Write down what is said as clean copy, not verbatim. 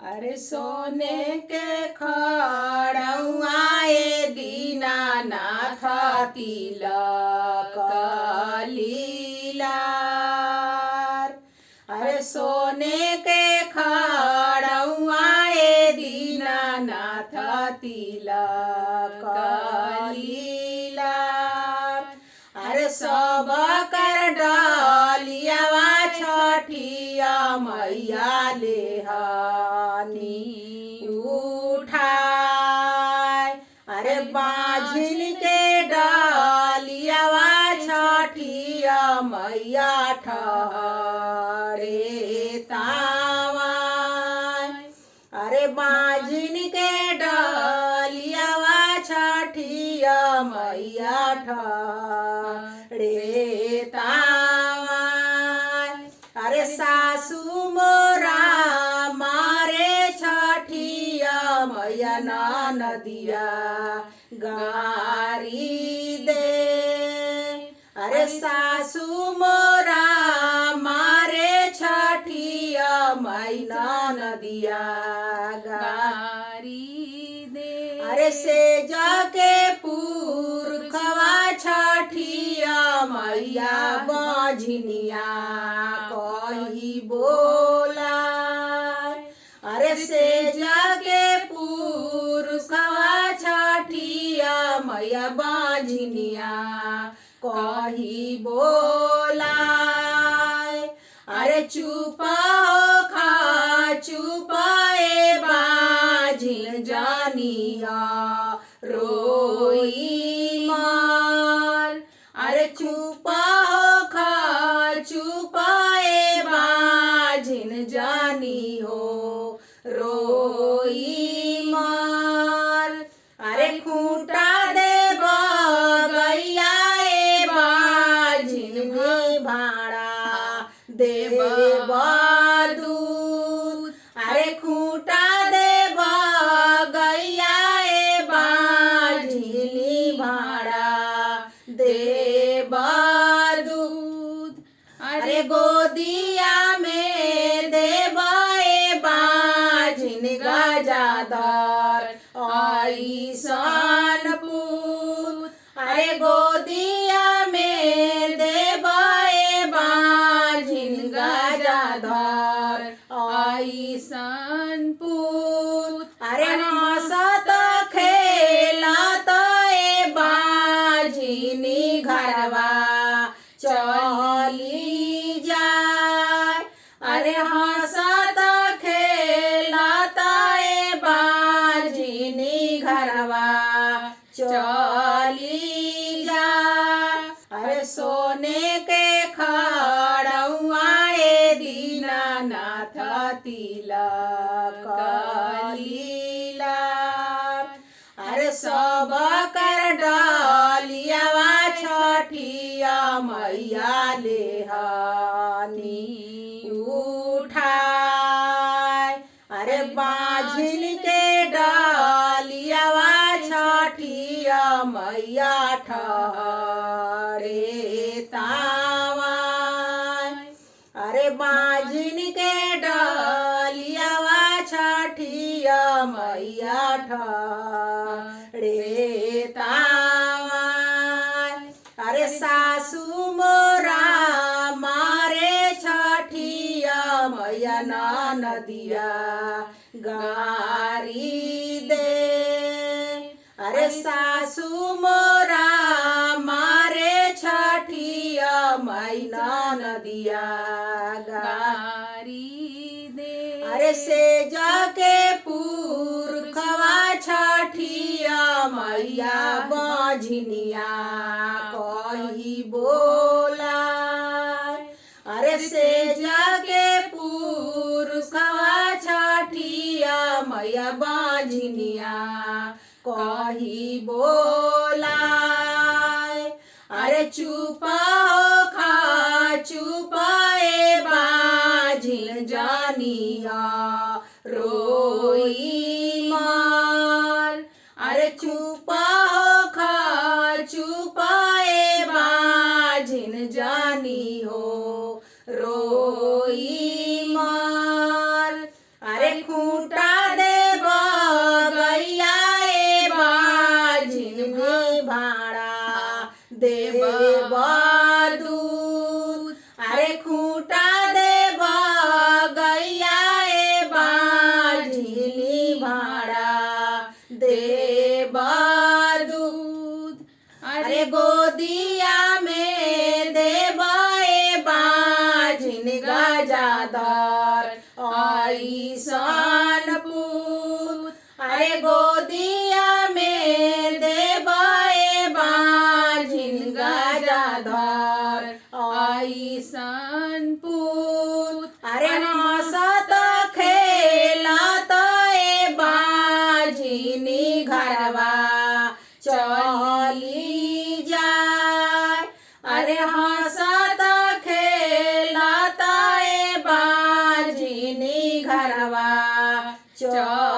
अरे सोने के खड़उआ ए दीनानाथ तिलक लीलार। अरे सोने के खड़उआ ए दीनानाथ तिलक लीलार। अरे सब कर डलियावा छठिया मैया लेहनी उठाय। अरे बाझिन के डलियावा छठिया मैया ठहरे तावाय। अरे बाझिन के डलियावा छठिया मैया ठहरे तावाय। अरे सासू मोरा मारे छठिया मैया नदिया गारी दे। अरे सासू मोरा मारे छठिया मैया नदिया गारी दे। अरे से जाके पुरखवा छठिया मैया बाझिनिया कही बोला। अरे से जाके पुरखवा छठिया मैया बाझिनिया कही बोला। अरे चुपा हो खा चुपाए बाझिन जानिया रोई मान। अरे चुपा हो खा चुपाए बाझिन जानी हो रोई मान। अरे खूंटा दे गैया ए बाझिन में भाड़ा देव दूध। अरे खूंटा दे गैया ए बाझिनी भाड़ा देव दूध। अरे गोदिया में देव ए बाझिन गजादर ऐसन पूत। अरे गोदिया में देव ए बाझिन गजादर ऐसन पूत। अरे हंसत खेलत ए बाझिनी घरवा चली जाय। अरे हंसत खेलत ए बाझिनी घरवा चली जाय। अरे सोने के खड़उआ ए दीनानाथ तिलक लीलार। अरे सब कर डलियावा छठिया मैया लेहनी उठाय। अरे बाझिन के डलियावा छठिया मैया ठहरे तावाय। अरे बाझिन के डलियावा छठिया मैया ठहरे तावाय। अरे सासू मोरा मारे छठिया मैया नदिया गारी दे। अरे सासू मोरा मारे छठिया मैया नदिया गारी दे। अरे से जाके पुरखवा छठिया मैया बाझिनिया कही बोला। अरे से जाके पुरखवा छठिया मैया बाझिनिया कही बोला। अरे चुपा हो खा चुपाए बाझिन जानिया रोई मान। अरे चुपा हो खा चुपाए बाझिन जानी हो रोई मान। अरे खूंटा चौक